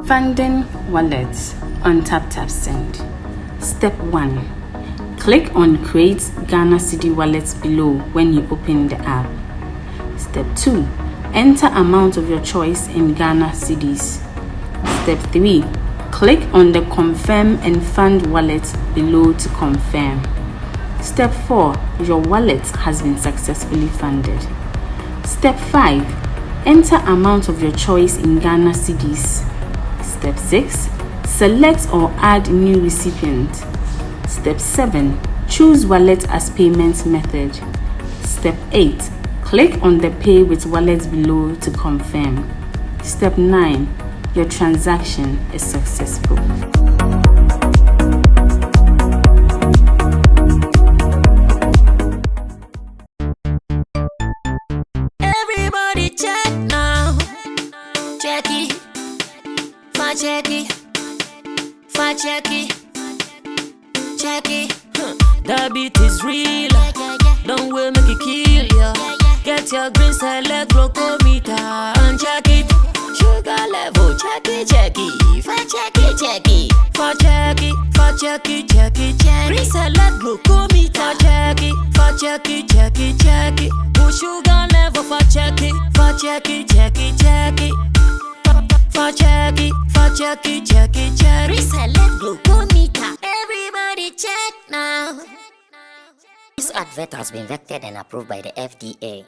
Funding wallets on TapTapSend. Step 1. Click on Create Ghana Cedi Wallets below when you open the app. Step 2. Enter amount of your choice in Ghana Cedis. Step 3. Click on the Confirm and Fund wallet below to confirm. Step 4. Your wallet has been successfully funded. Step 5. Enter amount of your choice in Ghana Cedis. Step 6. Select or add new recipient. Step 7. Choose wallet as payment method. Step 8. Click on the Pay with Wallet below to confirm. Step 9. Your transaction is successful. Everybody check now. Check it. Check it. Check it. Check it. That beat is real. Don't wait, make it kill ya. Get your green select glucometer and check it. Sugar level, check it. Check it. Check it. Check it. Check it. Check it. Green select glucometer. Check it. Check it. Put sugar level for check it. Check it. Check it. Check it. Reselect glucometer. Everybody check now. This advert has been vetted and approved by the FDA.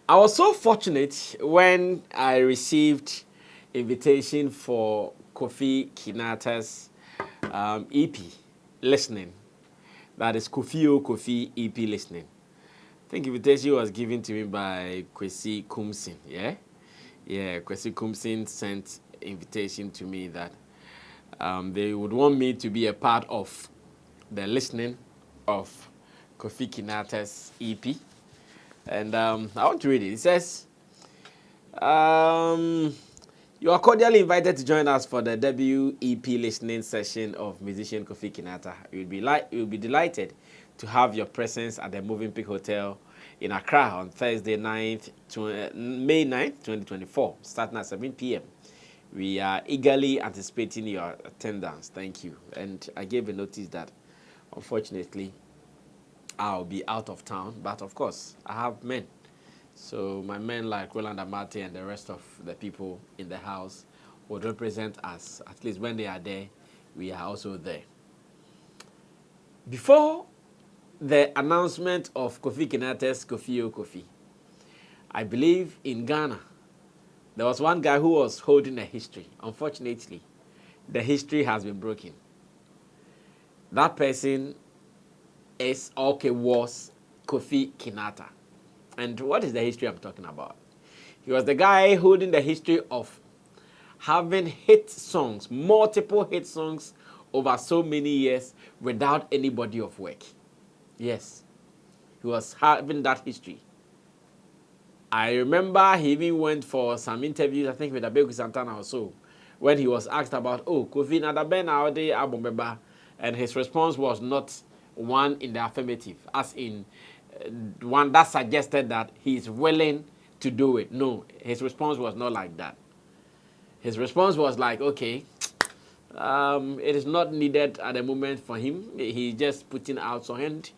I was so fortunate when I received invitation for Kofi Kinata's EP listening. That is Kofi EP listening. I think invitation was given to me by Kwesi Kumsin. Yeah, Kwesi Kumsin sent invitation to me that they would want me to be a part of the listening of Kofi Kinata's EP. And I want to read it. It says, you are cordially invited to join us for the WEP listening session of musician Kofi Kinata. You'll be delighted to have your presence at the Moving Peak Hotel in Accra on Thursday, May 9th, 2024, starting at 7 p.m. We are eagerly anticipating your attendance. Thank you. And I gave a notice that, unfortunately, I'll be out of town, but of course, I have men. So my men like Roland Amate and the rest of the people in the house would represent us. At least when they are there, we are also there. Before the announcement of Kofi Kinata's Kofi, I believe in Ghana, there was one guy who was holding a history. Unfortunately, the history has been broken. That person was Kofi Kinata. And what is the history I'm talking about? He was the guy holding the history of having hit songs, multiple hit songs over so many years without any body of work. Yes, he was having that history. I remember he even went for some interviews, I think with Abeku Santana or so, when he was asked about, Kofi Kinata Ben Aode album member, and his response was not one in the affirmative, as in one that suggested that he is willing to do it. No, his response was not like that. His response was like, okay, it is not needed at the moment for him. He's just putting out some hand.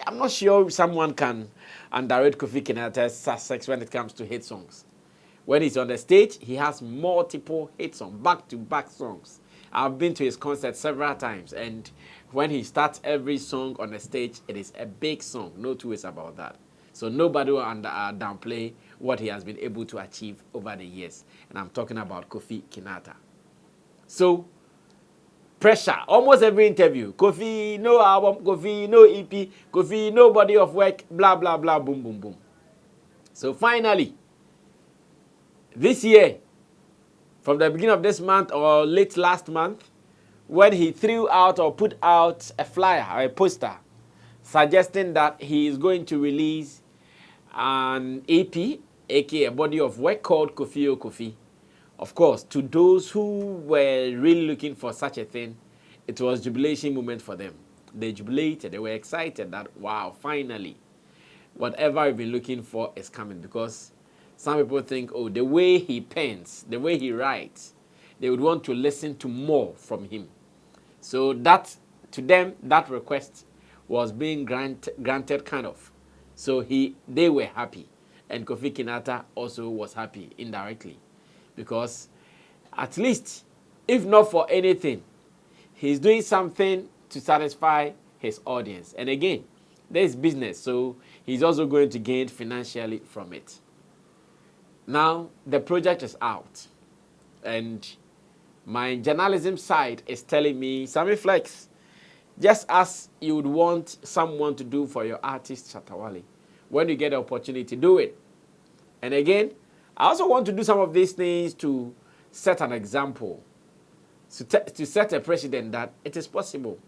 I'm not sure someone can underrate Kofi Kinata's success when it comes to hit songs. When he's on the stage, he has multiple hit songs, back-to-back songs. I've been to his concert several times, and when he starts every song on the stage, it is a big song. No two ways about that. So nobody will downplay what he has been able to achieve over the years. And I'm talking about Kofi Kinata. So, pressure. Almost every interview. Kofi, no album. Kofi, no EP. Kofi, no body of work. Blah, blah, blah. Boom, boom, boom. So finally, this year, from the beginning of this month or late last month, when he threw out or put out a flyer or a poster suggesting that he is going to release an EP, aka a body of work called Kofi. Of course, to those who were really looking for such a thing, it was a jubilation moment for them. They jubilated. They were excited that, wow, finally, whatever I've been looking for is coming. Because some people think, oh, the way he pens, the way he writes, they would want to listen to more from him. So that, to them, that request was being granted kind of. So they were happy. And Kofi Kinata also was happy indirectly. Because at least, if not for anything, he's doing something to satisfy his audience. And again, there's business, so he's also going to gain financially from it. Now, the project is out. And my journalism side is telling me, Sammy Flex, just as you would want someone to do for your artist, Shatawale, when you get the opportunity, do it. And again, I also want to do some of these things to set an example, to set a precedent that it is possible.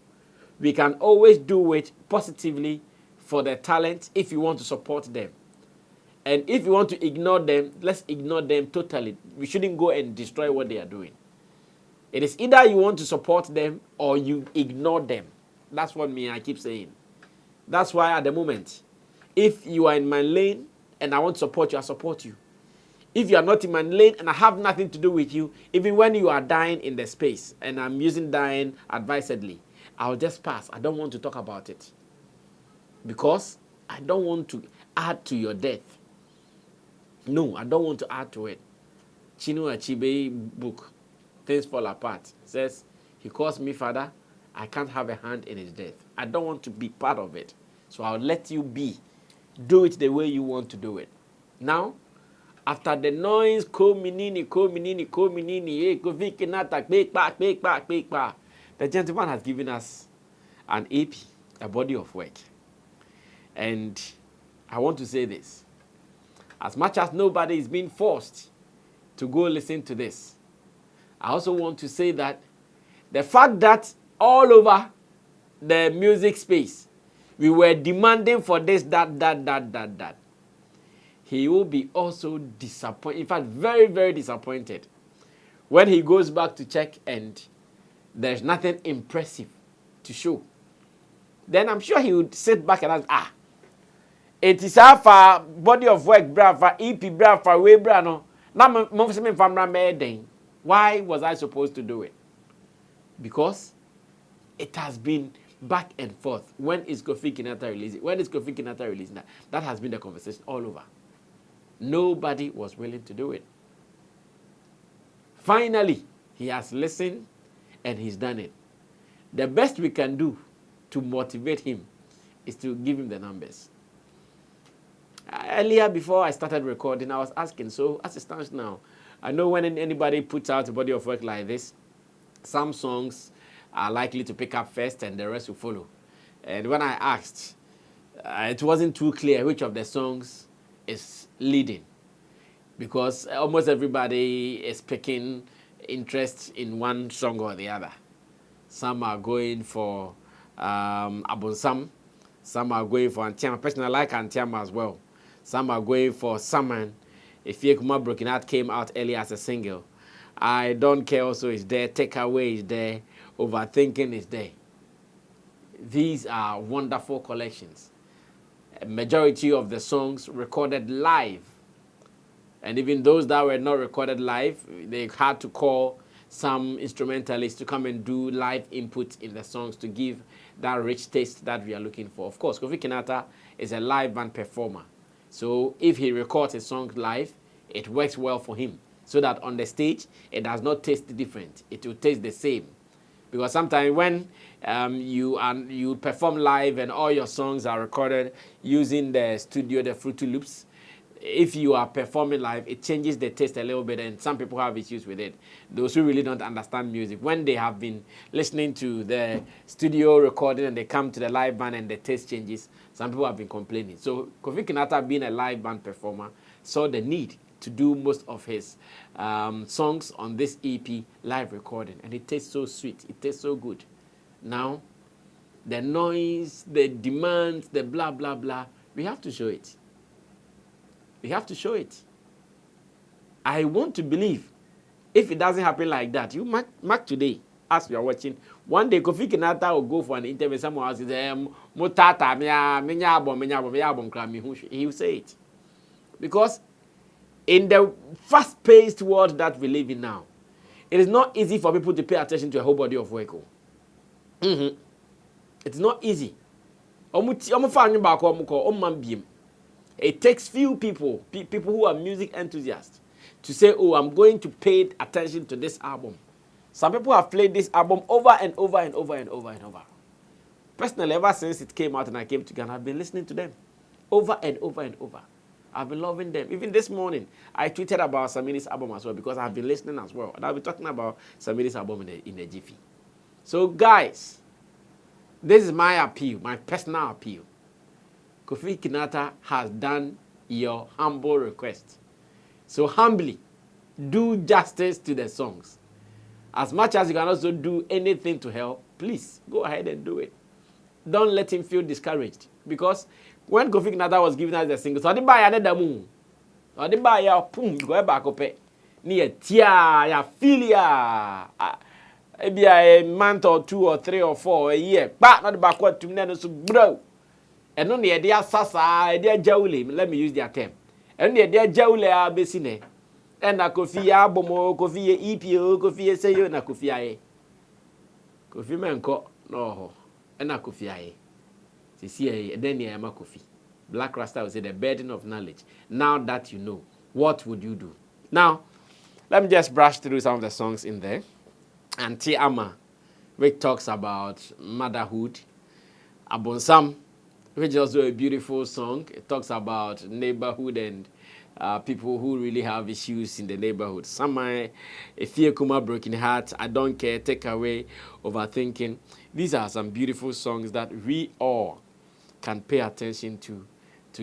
We can always do it positively for the talent if you want to support them. And if you want to ignore them, let's ignore them totally. We shouldn't go and destroy what they are doing. It is either you want to support them or you ignore them. That's what I keep saying. That's why at the moment, if you are in my lane and I want to support you, I support you. If you are not in my lane and I have nothing to do with you, even when you are dying in the space, and I'm using dying advisedly, I'll just pass. I don't want to talk about it. Because I don't want to add to your death. No, I don't want to add to it. Chinua Achebe book, Things Fall Apart, says, he calls me father, I can't have a hand in his death. I don't want to be part of it. So I'll let you be. Do it the way you want to do it. Now, after the noise, Kofi Kinata, the gentleman has given us an EP, a body of work. And I want to say this. As much as nobody is being forced to go listen to this, I also want to say that the fact that all over the music space, we were demanding for this, that. He will be also disappointed, in fact, very, very disappointed when he goes back to check and there's nothing impressive to show. Then I'm sure he would sit back and ask, it is our body of work, for EP, for way, no. Why was I supposed to do it? Because it has been back and forth. When is Kofi Kinata releasing? When is Kofi Kinata releasing that? That has been the conversation all over. Nobody was willing to do it. Finally, he has listened and he's done it. The best we can do to motivate him is to give him the numbers. Earlier, before I started recording, I was asking, so as it stands now, I know when anybody puts out a body of work like this, some songs are likely to pick up first and the rest will follow. And when I asked, it wasn't too clear which of the songs is leading, because almost everybody is picking interest in one song or the other. Some are going for Abonsam, some are going for Antiama. Personally, I like Antiama as well. Some are going for Saman. If Yekuma Broken Heart came out earlier as a single. I Don't Care also is there. Takeaway is there. Overthinking is there. These are wonderful collections. A majority of the songs recorded live. And even those that were not recorded live, they had to call some instrumentalists to come and do live input in the songs to give that rich taste that we are looking for. Of course, Kofi Kinata is a live band performer. So if he records his song live, it works well for him. So that on the stage, it does not taste different. It will taste the same. Because sometimes when you perform live and all your songs are recorded using the studio, the Fruity Loops, if you are performing live, it changes the taste a little bit, and some people have issues with it. Those who really don't understand music, when they have been listening to the studio recording and they come to the live band and the taste changes, some people have been complaining. So Kofi Kinata, being a live band performer, saw the need to do most of his songs on this EP live recording, and it tastes so sweet, it tastes so good. Now, the noise, the demands, the blah, blah, blah, we have to show it. We have to show it. I want to believe if it doesn't happen like that, you mark today, as you are watching, one day Kofi Kinata will go for an interview. Someone else says, "Mutata, me album, he will say it because in the fast-paced world that we live in now, it is not easy for people to pay attention to a whole body of work. It's not easy. It takes few people who are music enthusiasts, to say, oh, I'm going to pay attention to this album. Some people have played this album over and over and over and over and over. Personally, ever since it came out and I came to Ghana, I've been listening to them over and over and over. I've been loving them. Even this morning, I tweeted about Samini's album as well because I've been listening as well. And I'll be talking about Samini's album in a jiffy. So, guys, this is my appeal, my personal appeal. Kofi Kinata has done your humble request. So humbly, do justice to the songs. As much as you can also do anything to help, please go ahead and do it. Don't let him feel discouraged. Because when Kofi Kinata was giving us the single, so I didn't buy another moon. I didn't buy ya pum, go back up. Near tia, ya filia. Maybe a month or 2 or 3 or 4 a year. But not backward to me, so bro. And on the idea sasa, idea jawuli, let me use their term. And the idea jawuli a besine. And na Kofi abomo, Kofi E.P.s, Kofi sayo na Kofi aye. Kofi menko no. And na Kofi aye. See aye, then ya ma Kofi. Black Rasta will say the burden of knowledge. Now that you know, what would you do? Now, let me just brush through some of the songs in there. And T Ama, which talks about motherhood. Abonsam, which is also a beautiful song. It talks about neighborhood and people who really have issues in the neighborhood. Sammy, a fear kuma broken heart, I don't care, take away, overthinking. These are some beautiful songs that we all can pay attention to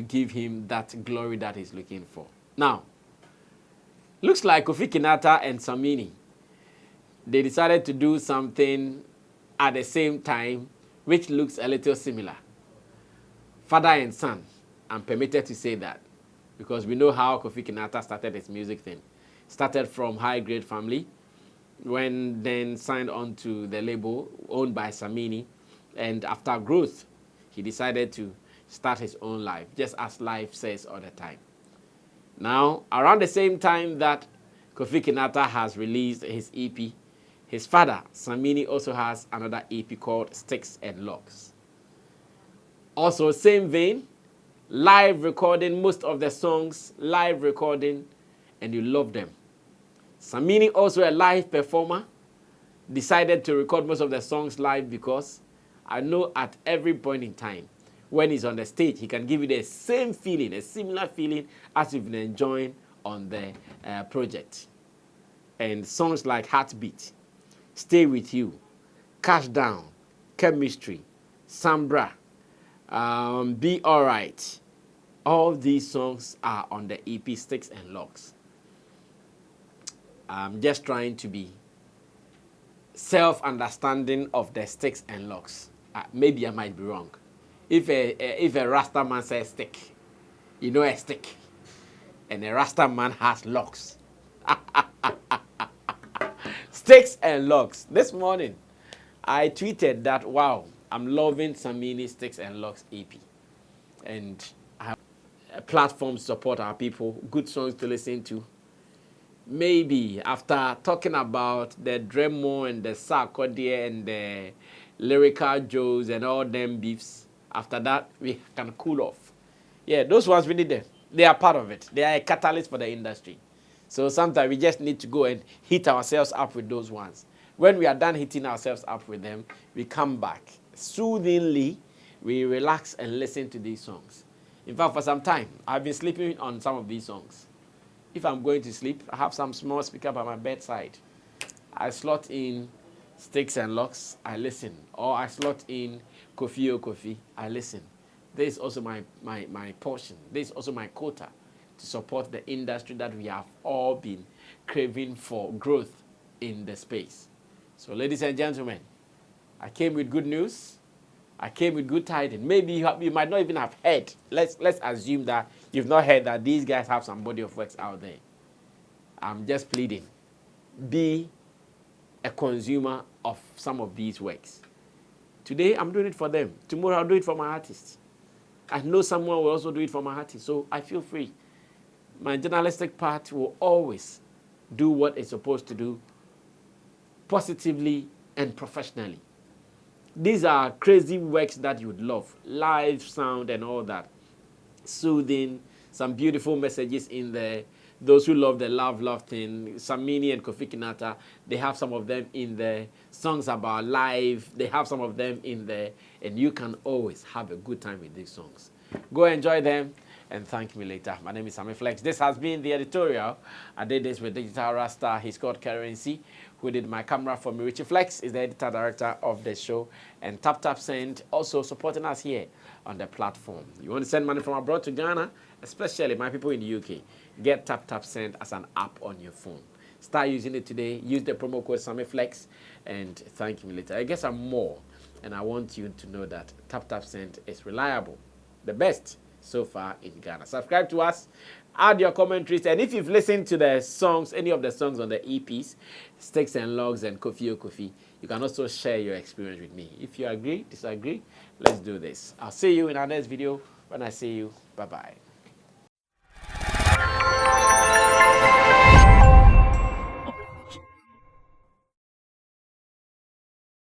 give him that glory that he's looking for. Now, looks like Kofi Kinata and Samini, they decided to do something at the same time, which looks a little similar. Father and son, I'm permitted to say that because we know how Kofi Kinata started his music thing. Started from High Grade Family, when then signed on to the label owned by Samini, and after growth, he decided to start his own life, just as life says all the time. Now, around the same time that Kofi Kinata has released his EP, his father, Samini, also has another EP called Sticks and Locs. Also, same vein, live recording most of the songs, live recording, and you love them. Samini, also a live performer, decided to record most of the songs live because I know at every point in time, when he's on the stage, he can give you the same feeling, a similar feeling as you've been enjoying on the project. And songs like Heartbeat, Stay With You, Cash Down, Chemistry, Sambra, Be Alright. All these songs are on the EP Sticks and Locs. I'm just trying to be self-understanding of the Sticks and Locs. Maybe I might be wrong. If a Rasta man says stick, you know a stick. And a Rasta man has locks. Sticks and Locs. This morning, I tweeted that, wow, I'm loving Samini Sticks and Locs EP. And I have a platform to support our people, good songs to listen to. Maybe after talking about the Dremo and the Sarkodie and the Lyrical Joes and all them beefs, after that, we can cool off. Yeah, those ones we need them. They are part of it. They are a catalyst for the industry. So sometimes we just need to go and hit ourselves up with those ones. When we are done hitting ourselves up with them, we come back. Soothingly, we relax and listen to these songs. In fact, for some time, I've been sleeping on some of these songs. If I'm going to sleep, I have some small speaker by my bedside. I slot in Sticks and Locs, I listen. Or I slot in Kofi, I listen. This is also my portion. This is also my quota to support the industry that we have all been craving for growth in the space. So, ladies and gentlemen, I came with good news. I came with good tidings. Maybe you might not even have heard. Let's assume that you've not heard that these guys have some body of works out there. I'm just pleading. Be a consumer of some of these works. Today, I'm doing it for them. Tomorrow, I'll do it for my artists. I know someone will also do it for my artist, so I feel free. My journalistic part will always do what it's supposed to do positively and professionally. These are crazy works that you would love. Live sound and all that. Soothing, some beautiful messages in there. Those who love the love thing, Samini and Kofi Kinata, they have some of them in there. Songs about life, they have some of them in there. And you can always have a good time with these songs. Go enjoy them and thank me later. My name is Sammy Flex. This has been the editorial. I did this with Digital Rasta. He's called Currency, who did my camera for me. Richie Flex is the editor director of the show. And Tap Tap Send also supporting us here on the platform. You want to send money from abroad to Ghana, especially my people in the UK, get Tap Tap Send as an app on your phone. Start using it today. Use the promo code SammyFlex and thank me later. I guess I'm more, and I want you to know that Tap Tap Send is reliable, the best so far in Ghana. Subscribe to us, add your commentaries, and if you've listened to the songs, any of the songs on the E.P.s, Sticks and Logs and Kofi, you can also share your experience with me. If you agree, disagree, let's do this. I'll see you in our next video. When I see you, bye-bye.